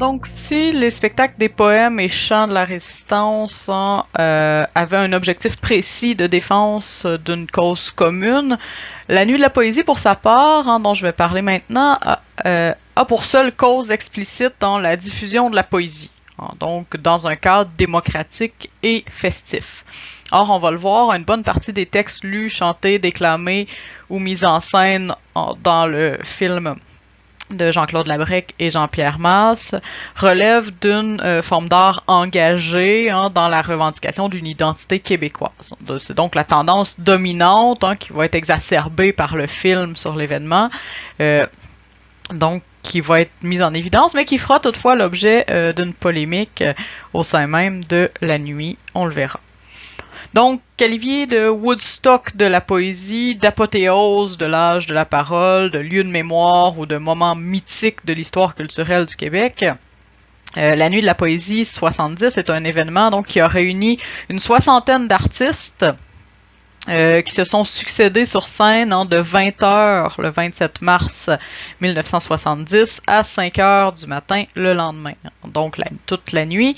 Donc, si les spectacles des poèmes et chants de la Résistance avaient un objectif précis de défense d'une cause commune, la Nuit de la Poésie, pour sa part, dont je vais parler maintenant, a pour seule cause explicite la diffusion de la poésie, donc dans un cadre démocratique et festif. Or, on va le voir, une bonne partie des textes lus, chantés, déclamés ou mis en scène dans le film de Jean-Claude Labrec et Jean-Pierre Masse relèvent d'une forme d'art engagée dans la revendication d'une identité québécoise. C'est donc la tendance dominante qui va être exacerbée par le film sur l'événement, donc qui va être mise en évidence, mais qui fera toutefois l'objet d'une polémique au sein même de la nuit, on le verra. Donc, qualifié de Woodstock de la poésie, d'apothéose de l'âge de la parole, de lieu de mémoire ou de moment mythique de l'histoire culturelle du Québec, la Nuit de la Poésie 70 est un événement donc qui a réuni une soixantaine d'artistes qui se sont succédés sur scène de 20h le 27 mars 1970 à 5h du matin le lendemain. Donc toute la nuit.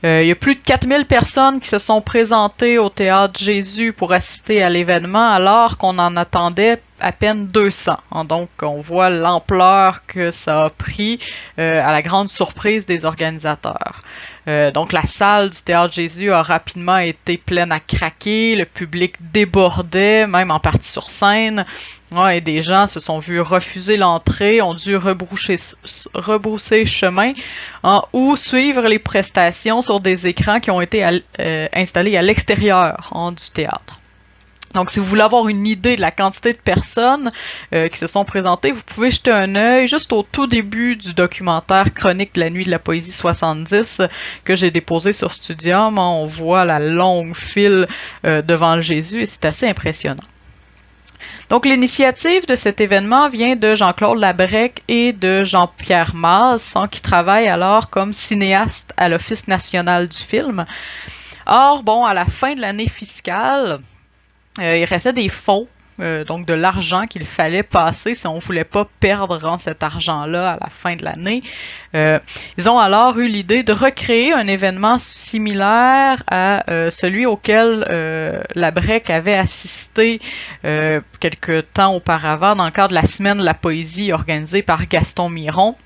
Il y a plus de 4000 personnes qui se sont présentées au Théâtre Jésus pour assister à l'événement alors qu'on en attendait à peine 200. Donc on voit l'ampleur que ça a pris à la grande surprise des organisateurs. Donc la salle du Théâtre Jésus a rapidement été pleine à craquer, le public débordait, même en partie sur scène. Et des gens se sont vus refuser l'entrée, ont dû rebrousser chemin ou suivre les prestations sur des écrans qui ont été installés à l'extérieur du théâtre. Donc, si vous voulez avoir une idée de la quantité de personnes qui se sont présentées, vous pouvez jeter un œil juste au tout début du documentaire Chronique de la Nuit de la Poésie 70 que j'ai déposé sur Studium. On voit la longue file devant le Jésus et c'est assez impressionnant. Donc, l'initiative de cet événement vient de Jean-Claude Labrec et de Jean-Pierre Masse, qui travaillent alors comme cinéastes à l'Office national du film. Or, à la fin de l'année fiscale, il restait des fonds, donc de l'argent qu'il fallait passer si on ne voulait pas perdre cet argent-là à la fin de l'année. Ils ont alors eu l'idée de recréer un événement similaire à celui auquel Labrec avait assisté quelque temps auparavant dans le cadre de la Semaine de la Poésie organisée par Gaston Miron.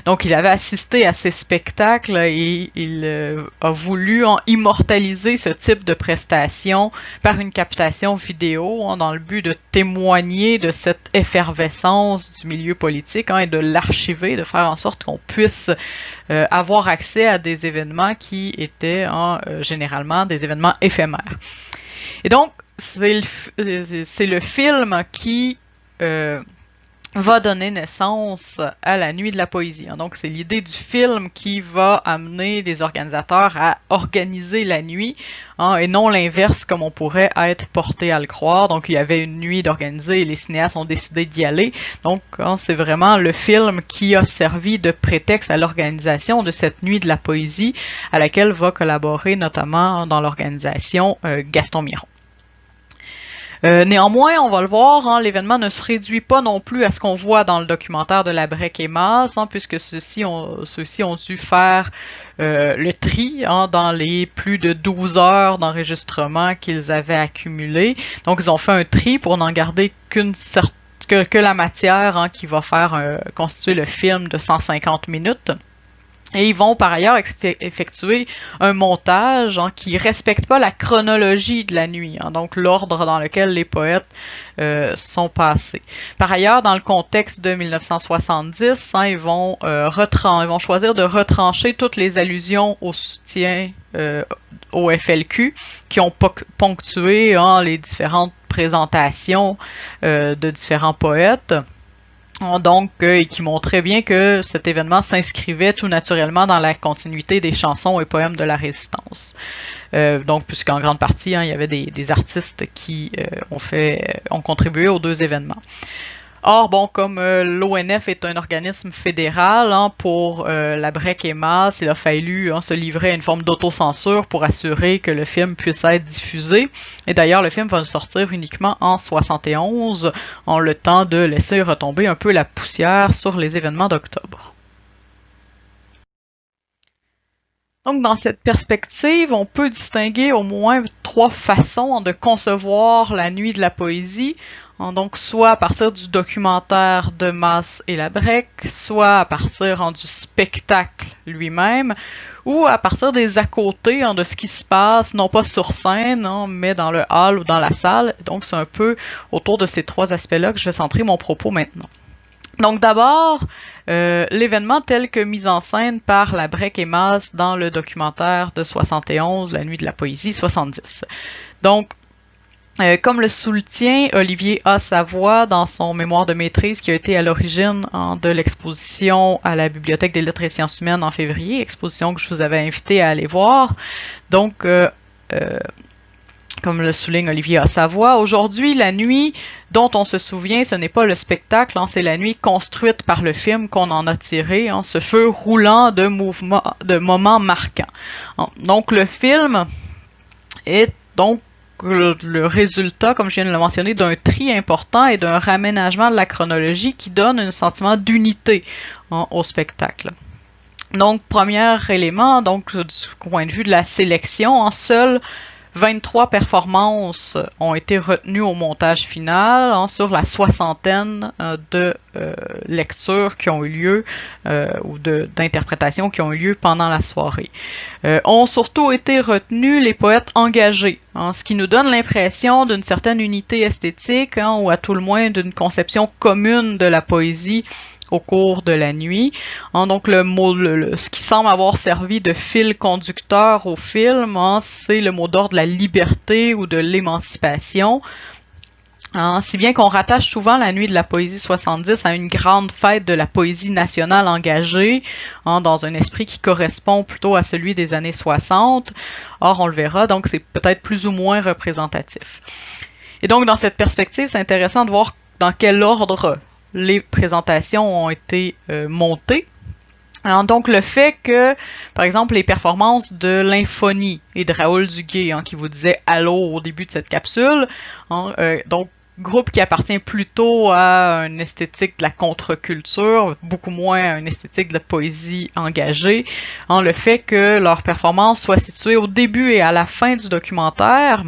Donc, il avait assisté à ces spectacles et il a voulu immortaliser ce type de prestation par une captation vidéo dans le but de témoigner de cette effervescence du milieu politique et de l'archiver, de faire en sorte qu'on puisse avoir accès à des événements qui étaient généralement des événements éphémères. Et donc, c'est le film qui va donner naissance à la Nuit de la Poésie. Donc, c'est l'idée du film qui va amener les organisateurs à organiser la nuit, et non l'inverse comme on pourrait être porté à le croire. Donc, il y avait une nuit d'organiser et les cinéastes ont décidé d'y aller. Donc, c'est vraiment le film qui a servi de prétexte à l'organisation de cette Nuit de la Poésie à laquelle va collaborer notamment dans l'organisation Gaston Miron. Néanmoins, on va le voir, l'événement ne se réduit pas non plus à ce qu'on voit dans le documentaire de Labrec et Masse, puisque ceux-ci ont dû faire le tri dans les plus de 12 heures d'enregistrement qu'ils avaient accumulés. Donc, ils ont fait un tri pour n'en garder que la matière qui va faire constituer le film de 150 minutes. Et ils vont par ailleurs effectuer un montage qui respecte pas la chronologie de la nuit, donc l'ordre dans lequel les poètes sont passés. Par ailleurs, dans le contexte de 1970, ils vont choisir de retrancher toutes les allusions au soutien au FLQ qui ont ponctué les différentes présentations de différents poètes. Donc, et qui montraient bien que cet événement s'inscrivait tout naturellement dans la continuité des chansons et poèmes de la Résistance. Donc, puisqu'en grande partie, il y avait des artistes qui ont contribué aux deux événements. Or, comme l'ONF est un organisme fédéral, pour Labrec et Masse, il a fallu se livrer à une forme d'autocensure pour assurer que le film puisse être diffusé. Et d'ailleurs, le film va sortir uniquement en 71, en le temps de laisser retomber un peu la poussière sur les événements d'octobre. Donc, dans cette perspective, on peut distinguer au moins 3 façons de concevoir la nuit de la poésie. Donc, soit à partir du documentaire de Mas et Labrec, soit à partir du spectacle lui-même, ou à partir des à-côtés de ce qui se passe, non pas sur scène, mais dans le hall ou dans la salle. Donc, c'est un peu autour de ces 3 aspects-là que je vais centrer mon propos maintenant. Donc d'abord, l'événement tel que mis en scène par Labrec et Mas dans le documentaire de 71, La nuit de la poésie 70. Donc, comme le soutient Olivier A. Savoie dans son mémoire de maîtrise qui a été à l'origine de l'exposition à la Bibliothèque des lettres et sciences humaines en février, exposition que je vous avais invité à aller voir. Donc, comme le souligne Olivier A. Savoie, aujourd'hui, la nuit dont on se souvient, ce n'est pas le spectacle, c'est la nuit construite par le film qu'on en a tiré, ce feu roulant de moments marquants. Donc, le film est donc le résultat, comme je viens de le mentionner, d'un tri important et d'un raménagement de la chronologie qui donne un sentiment d'unité au spectacle. Donc, premier élément, donc du point de vue de la sélection, seuls 23 performances ont été retenues au montage final sur la soixantaine de lectures qui ont eu lieu ou d'interprétations qui ont eu lieu pendant la soirée. Ont surtout été retenus les poètes engagés, ce qui nous donne l'impression d'une certaine unité esthétique ou à tout le moins d'une conception commune de la poésie au cours de la nuit. Donc ce qui semble avoir servi de fil conducteur au film, c'est le mot d'ordre de la liberté ou de l'émancipation. Si bien qu'on rattache souvent la nuit de la poésie 70 à une grande fête de la poésie nationale engagée, dans un esprit qui correspond plutôt à celui des années 60. Or, on le verra, donc c'est peut-être plus ou moins représentatif. Et donc, dans cette perspective, c'est intéressant de voir dans quel ordre les présentations ont été montées. Donc, le fait que, par exemple, les performances de l'Infonie et de Raoul Duguay, qui vous disait « Allô » au début de cette capsule, donc, groupe qui appartient plutôt à une esthétique de la contre-culture, beaucoup moins à une esthétique de la poésie engagée. Le fait que leurs performances soient situées au début et à la fin du documentaire,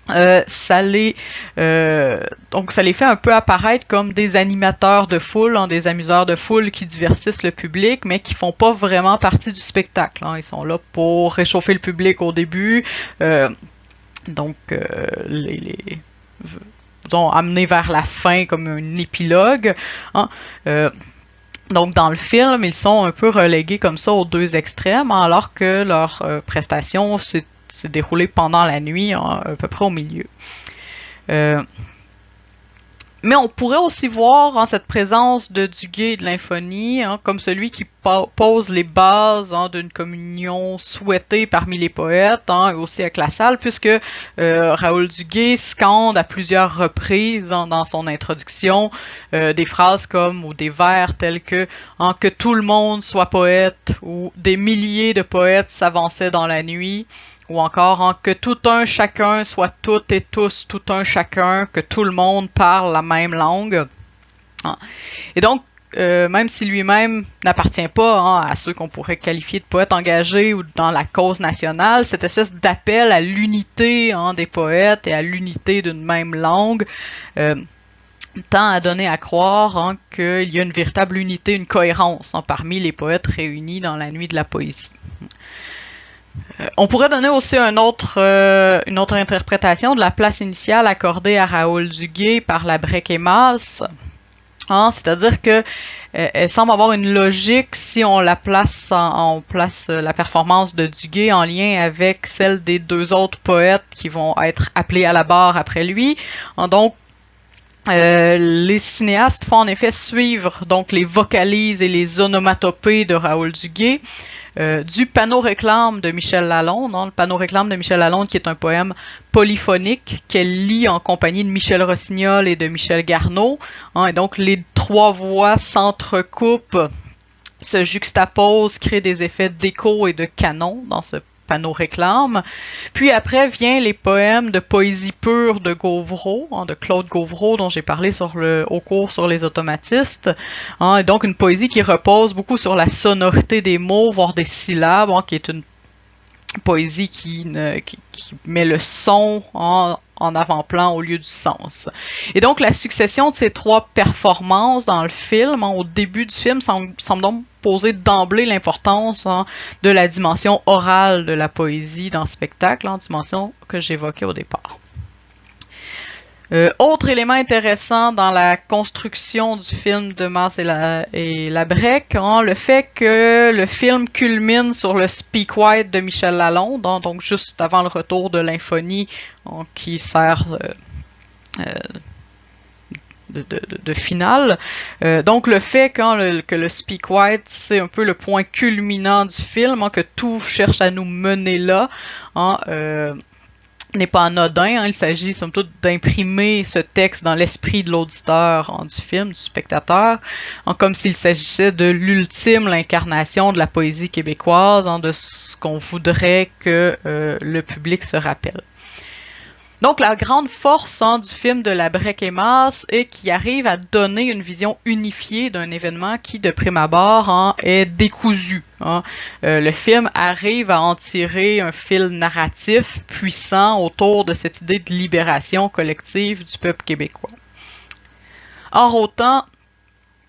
ça les fait un peu apparaître comme des animateurs de foule, des amuseurs de foule qui divertissent le public, mais qui font pas vraiment partie du spectacle. Ils sont là pour réchauffer le public au début, amener vers la fin comme un épilogue. Donc, dans le film, ils sont un peu relégués comme ça aux 2 extrêmes, alors que leur prestation s'est déroulée pendant la nuit, à peu près au milieu. Mais on pourrait aussi voir cette présence de Duguay et de l'Infonie comme celui qui pose les bases d'une communion souhaitée parmi les poètes, et aussi avec la salle, puisque Raoul Duguay scande à plusieurs reprises dans son introduction des phrases ou des vers tels que que tout le monde soit poète, ou des milliers de poètes s'avançaient dans la nuit, ou encore que tout un chacun soit toutes et tous tout un chacun, que tout le monde parle la même langue. Et donc, même si lui-même n'appartient pas à ceux qu'on pourrait qualifier de poètes engagés ou dans la cause nationale, cette espèce d'appel à l'unité des poètes et à l'unité d'une même langue tend à donner à croire qu'il y a une véritable unité, une cohérence parmi les poètes réunis dans la nuit de la poésie. On pourrait donner aussi une autre interprétation de la place initiale accordée à Raoul Duguay par Labrec et Mas. C'est-à-dire que elle semble avoir une logique si on place la performance de Duguay en lien avec celle des 2 autres poètes qui vont être appelés à la barre après lui. Donc, les cinéastes font en effet suivre donc les vocalises et les onomatopées de Raoul Duguay. Du panneau réclame de Michel Lalonde, le panneau réclame de Michel Lalonde qui est un poème polyphonique qu'elle lit en compagnie de Michel Rossignol et de Michel Garneau, et donc les 3 voix s'entrecoupent, se juxtaposent, créent des effets d'écho et de canon dans ce panneau réclame. Puis après vient les poèmes de poésie pure de Gauvreau, de Claude Gauvreau, dont j'ai parlé au cours sur les automatistes. Et donc une poésie qui repose beaucoup sur la sonorité des mots, voire des syllabes, qui est une poésie qui met le son en avant-plan au lieu du sens. Et donc, la succession de ces trois performances dans le film, au début du film, semble donc poser d'emblée l'importance de la dimension orale de la poésie dans le spectacle, dimension que j'évoquais au départ. Autre élément intéressant dans la construction du film de Mars et Labrec, le fait que le film culmine sur le Speak White de Michel Lalonde, donc juste avant le retour de l'infonie qui sert de finale. Donc le fait que le Speak White, c'est un peu le point culminant du film, que tout cherche à nous mener là, n'est pas anodin. Il s'agit somme toute d'imprimer ce texte dans l'esprit de l'auditeur du film, du spectateur, comme s'il s'agissait de l'ultime l'incarnation de la poésie québécoise, de ce qu'on voudrait que le public se rappelle. Donc la grande force du film de Labrec et Mars est qu'il arrive à donner une vision unifiée d'un événement qui, de prime abord, est décousu. Le film arrive à en tirer un fil narratif puissant autour de cette idée de libération collective du peuple québécois. Or, autant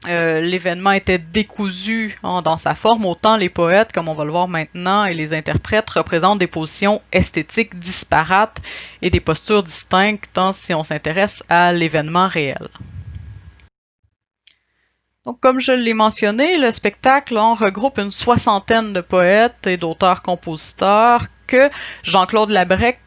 l'événement était décousu dans sa forme, autant les poètes, comme on va le voir maintenant, et les interprètes représentent des positions esthétiques disparates et des postures distinctes si on s'intéresse à l'événement réel. Donc, comme je l'ai mentionné, le spectacle regroupe une soixantaine de poètes et d'auteurs-compositeurs que Jean-Claude Labrec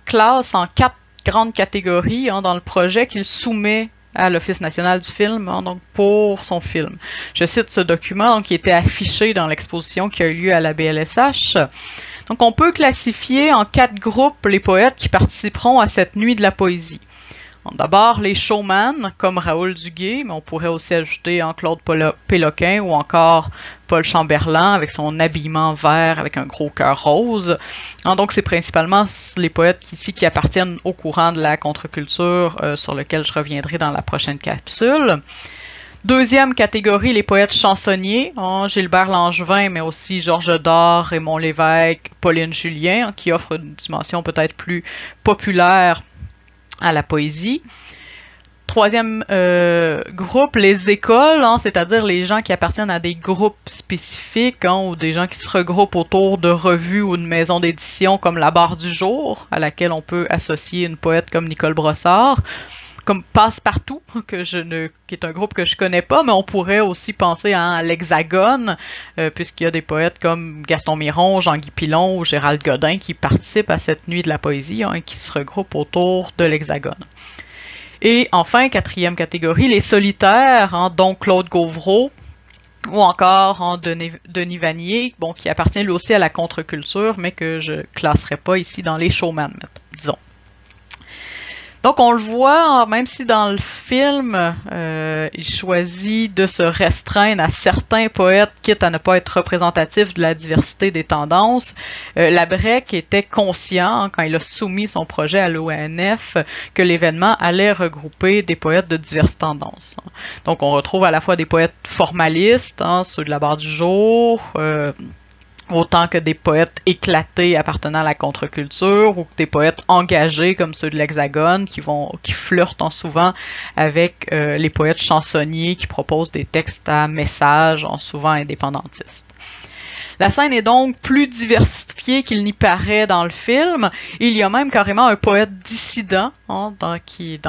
classe en 4 grandes catégories dans le projet qu'il soumet à l'Office national du film, donc pour son film. Je cite ce document qui était affiché dans l'exposition qui a eu lieu à la BLSH. Donc on peut classifier en 4 groupes les poètes qui participeront à cette nuit de la poésie. D'abord les showman comme Raoul Duguay, mais on pourrait aussi ajouter Claude Péloquin ou encore Paul Chamberlain avec son habillement vert avec un gros cœur rose. Donc c'est principalement les poètes qui appartiennent au courant de la contre-culture sur lequel je reviendrai dans la prochaine capsule. Deuxième catégorie, les poètes chansonniers, Gilbert Langevin, mais aussi Georges Dard, Raymond Lévesque, Pauline Julien, qui offrent une dimension peut-être plus populaire à la poésie. Troisième groupe, les écoles, c'est-à-dire les gens qui appartiennent à des groupes spécifiques ou des gens qui se regroupent autour de revues ou de maisons d'édition comme La Barre du Jour, à laquelle on peut associer une poète comme Nicole Brossard, comme Passe-Partout, qui est un groupe que je connais pas, mais on pourrait aussi penser à l'Hexagone, puisqu'il y a des poètes comme Gaston Miron, Jean-Guy Pilon ou Gérald Godin qui participent à cette nuit de la poésie et qui se regroupent autour de l'Hexagone. Et enfin, quatrième catégorie, les solitaires, dont Claude Gauvreau, ou encore Denis Vanier, qui appartient lui aussi à la contre-culture, mais que je classerai pas ici dans les showman, disons. Donc on le voit, même si dans le film, il choisit de se restreindre à certains poètes, quitte à ne pas être représentatif de la diversité des tendances, Labrec était conscient, quand il a soumis son projet à l'ONF, que l'événement allait regrouper des poètes de diverses tendances. Donc on retrouve à la fois des poètes formalistes, ceux de La Barre du Jour, autant que des poètes éclatés appartenant à la contre-culture ou que des poètes engagés comme ceux de l'Hexagone qui flirtent souvent avec les poètes chansonniers qui proposent des textes à messages souvent indépendantistes. La scène est donc plus diversifiée qu'il n'y paraît dans le film. Il y a même carrément un poète dissident dans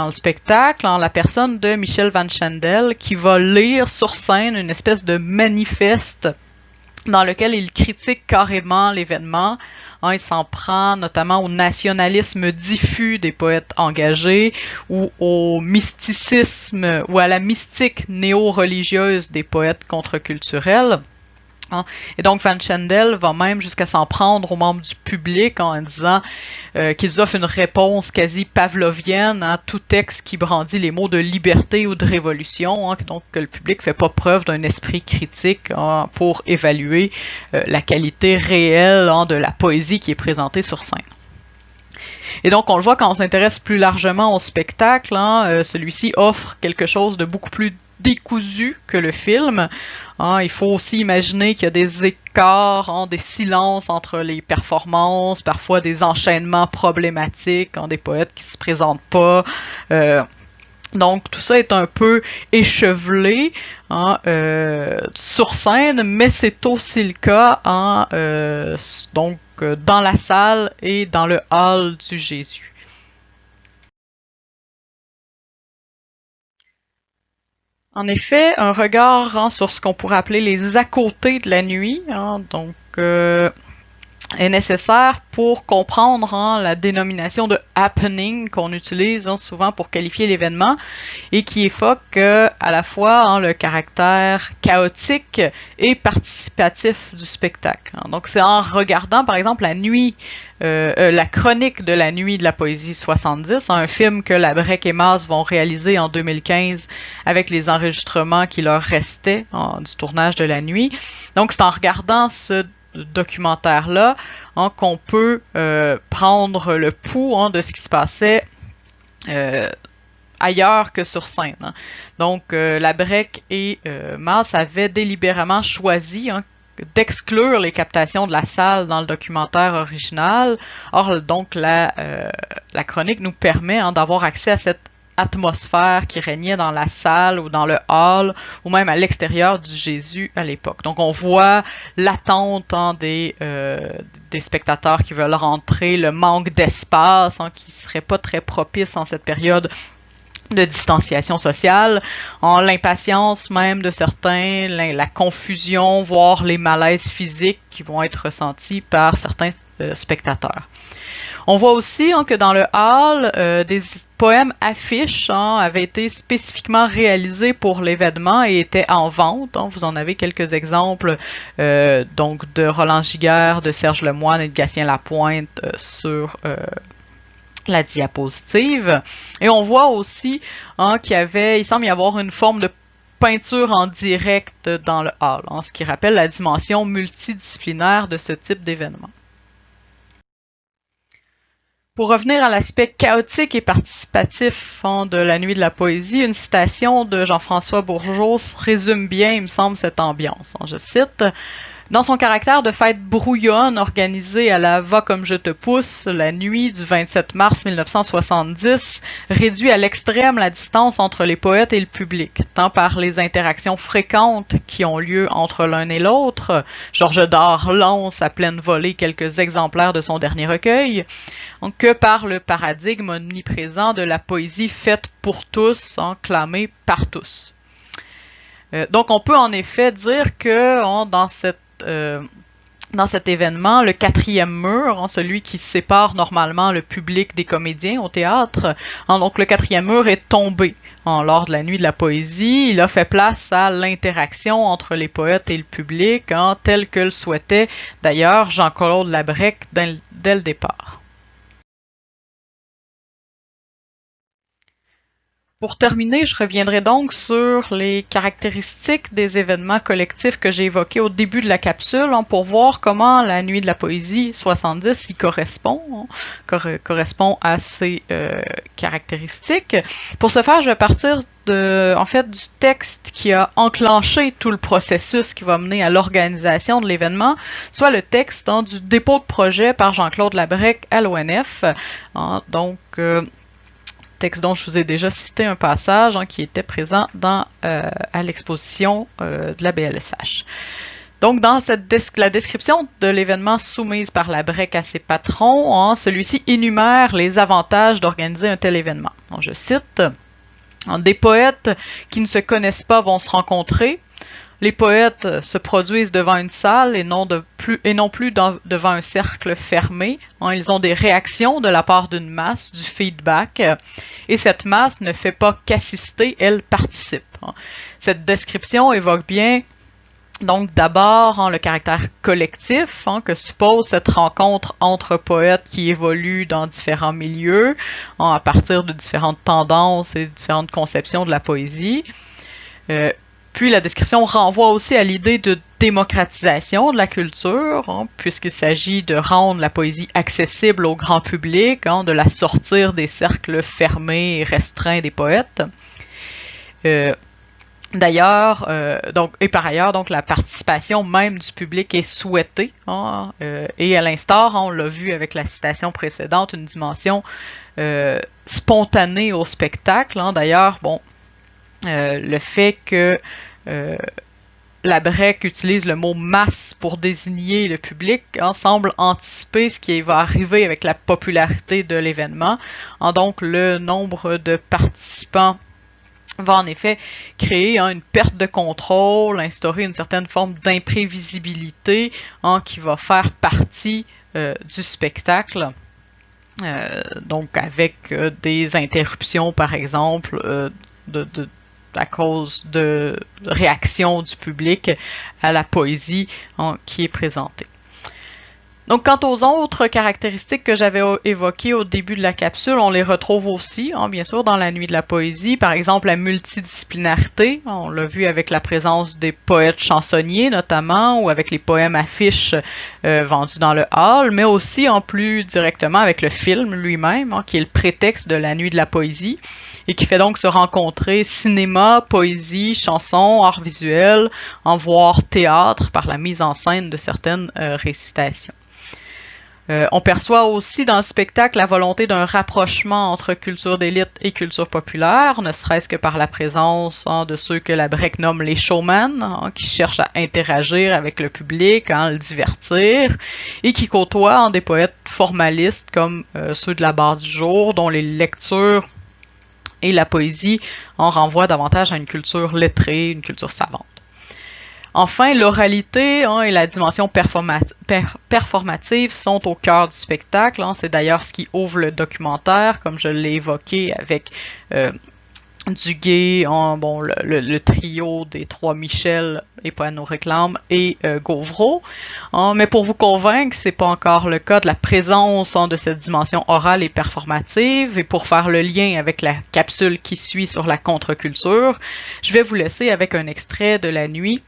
le spectacle, la personne de Michel Van Chandel, qui va lire sur scène une espèce de manifeste dans lequel il critique carrément l'événement. Il s'en prend notamment au nationalisme diffus des poètes engagés ou au mysticisme ou à la mystique néo-religieuse des poètes contre-culturels. Et donc Van Chandel va même jusqu'à s'en prendre aux membres du public en disant qu'ils offrent une réponse quasi pavlovienne à tout texte qui brandit les mots de liberté ou de révolution, donc que le public fait pas preuve d'un esprit critique pour évaluer la qualité réelle de la poésie qui est présentée sur scène. Et donc, on le voit quand on s'intéresse plus largement au spectacle, celui-ci offre quelque chose de beaucoup plus décousu que le film. Il faut aussi imaginer qu'il y a des écarts, des silences entre les performances, parfois des enchaînements problématiques, des poètes qui se présentent pas. Donc tout ça est un peu échevelé sur scène, mais c'est aussi le cas dans la salle et dans le hall du Jésus. En effet, un regard sur ce qu'on pourrait appeler les à-côtés de la nuit, est nécessaire pour comprendre la dénomination de happening qu'on utilise souvent pour qualifier l'événement et qui évoque à la fois le caractère chaotique et participatif du spectacle. Donc c'est en regardant par exemple la chronique de la nuit de la poésie 70, un film que Labrec et Mas vont réaliser en 2015 avec les enregistrements qui leur restaient du tournage de la nuit. Donc c'est en regardant ce documentaire-là qu'on peut prendre le pouls de ce qui se passait ailleurs que sur scène. Donc Labrec et Mas avaient délibérément choisi d'exclure les captations de la salle dans le documentaire original. Or, donc, la chronique nous permet d'avoir accès à cette atmosphère qui régnait dans la salle ou dans le hall ou même à l'extérieur du Jésus à l'époque. Donc on voit l'attente des spectateurs qui veulent rentrer, le manque d'espace qui serait pas très propice en cette période de distanciation sociale, l'impatience même de certains, la confusion, voire les malaises physiques qui vont être ressentis par certains spectateurs. On voit aussi que dans le hall, des poèmes affiches avaient été spécifiquement réalisés pour l'événement et étaient en vente. Vous en avez quelques exemples donc de Roland Giguère, de Serge Lemoine et de Gatien Lapointe sur la diapositive. Et on voit aussi il semble y avoir une forme de peinture en direct dans le hall, ce qui rappelle la dimension multidisciplinaire de ce type d'événement. Pour revenir à l'aspect chaotique et participatif de la nuit de la poésie, une citation de Jean-François Bourgeault résume bien, il me semble, cette ambiance. Je cite: « Dans son caractère de fête brouillonne organisée à la Va comme je te pousse, la nuit du 27 mars 1970 réduit à l'extrême la distance entre les poètes et le public, tant par les interactions fréquentes qui ont lieu entre l'un et l'autre. Georges Dard lance à pleine volée quelques exemplaires de son dernier recueil, que par le paradigme omniprésent de la poésie faite pour tous, clamée par tous. » Donc on peut en effet dire que dans cet événement, le quatrième mur, celui qui sépare normalement le public des comédiens au théâtre, donc le quatrième mur est tombé lors de la nuit de la poésie. Il a fait place à l'interaction entre les poètes et le public, tel que le souhaitait d'ailleurs Jean-Claude Labrec dès le départ. Pour terminer, je reviendrai donc sur les caractéristiques des événements collectifs que j'ai évoqués au début de la capsule pour voir comment la Nuit de la Poésie 70 y correspond à ces caractéristiques. Pour ce faire, je vais partir du texte qui a enclenché tout le processus qui va mener à l'organisation de l'événement, soit le texte du dépôt de projet par Jean-Claude Labrec à l'ONF. Texte dont je vous ai déjà cité un passage qui était présent à l'exposition de la BLSH. Donc, dans la description de l'événement soumise par Labrec à ses patrons, celui-ci énumère les avantages d'organiser un tel événement. Donc, je cite: « Des poètes qui ne se connaissent pas vont se rencontrer. Les poètes se produisent devant une salle et non plus devant un cercle fermé. Ils ont des réactions de la part d'une masse, du feedback, et cette masse ne fait pas qu'assister, elle participe. » Cette description évoque bien donc d'abord le caractère collectif que suppose cette rencontre entre poètes qui évoluent dans différents milieux, à partir de différentes tendances et différentes conceptions de la poésie. Puis la description renvoie aussi à l'idée de démocratisation de la culture, hein, puisqu'il s'agit de rendre la poésie accessible au grand public, hein, de la sortir des cercles fermés et restreints des poètes. D'ailleurs, et par ailleurs, donc la participation même du public est souhaitée, hein, et à l'instar, on l'a vu avec la citation précédente, une dimension spontanée au spectacle. Hein. D'ailleurs, le fait que la Brec utilise le mot masse pour désigner le public, hein, semble anticiper ce qui va arriver avec la popularité de l'événement. Hein, donc, le nombre de participants va en effet créer une perte de contrôle, instaurer une certaine forme d'imprévisibilité qui va faire partie du spectacle. Donc avec des interruptions, par exemple, à cause de réactions du public à la poésie qui est présentée. Donc, quant aux autres caractéristiques que j'avais évoquées au début de la capsule, on les retrouve aussi, bien sûr, dans la Nuit de la poésie. Par exemple, la multidisciplinarité, on l'a vu avec la présence des poètes chansonniers, notamment, ou avec les poèmes affiches vendus dans le hall, mais aussi, plus directement, avec le film lui-même, qui est le prétexte de la Nuit de la poésie, et qui fait donc se rencontrer cinéma, poésie, chansons, art visuel, voire théâtre, par la mise en scène de certaines récitations. On perçoit aussi dans le spectacle la volonté d'un rapprochement entre culture d'élite et culture populaire, ne serait-ce que par la présence de ceux que la Brec nomme les showmen, qui cherchent à interagir avec le public, le divertir, et qui côtoient des poètes formalistes comme ceux de la Barre du Jour, dont les lectures et la poésie renvoient davantage à une culture lettrée, une culture savante. Enfin, l'oralité et la dimension performative sont au cœur du spectacle. C'est d'ailleurs ce qui ouvre le documentaire, comme je l'ai évoqué avec Duguay, le trio des trois Michel, et pas nous réclame, et Gauvreau. Mais pour vous convaincre, c'est pas encore le cas de la présence de cette dimension orale et performative, et pour faire le lien avec la capsule qui suit sur la contre-culture, je vais vous laisser avec un extrait de la nuit,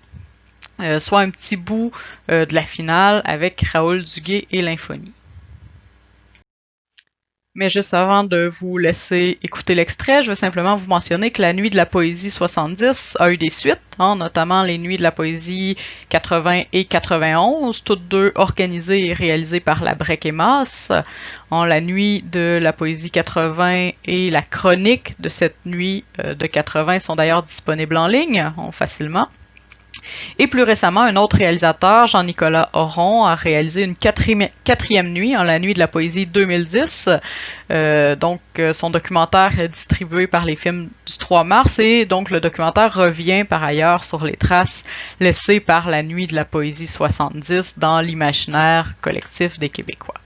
soit un petit bout de la finale avec Raoul Duguay et l'Infonie. Mais juste avant de vous laisser écouter l'extrait, je veux simplement vous mentionner que la Nuit de la poésie 70 a eu des suites, notamment les Nuits de la poésie 80 et 91, toutes deux organisées et réalisées par la Brec et Masse. La Nuit de la poésie 80 et la chronique de cette nuit de 80 sont d'ailleurs disponibles en ligne, facilement. Et plus récemment, un autre réalisateur, Jean-Nicolas Auron, a réalisé une quatrième nuit, la Nuit de la poésie 2010. Son documentaire est distribué par les films du 3 mars et donc le documentaire revient par ailleurs sur les traces laissées par la Nuit de la poésie 70 dans l'imaginaire collectif des Québécois.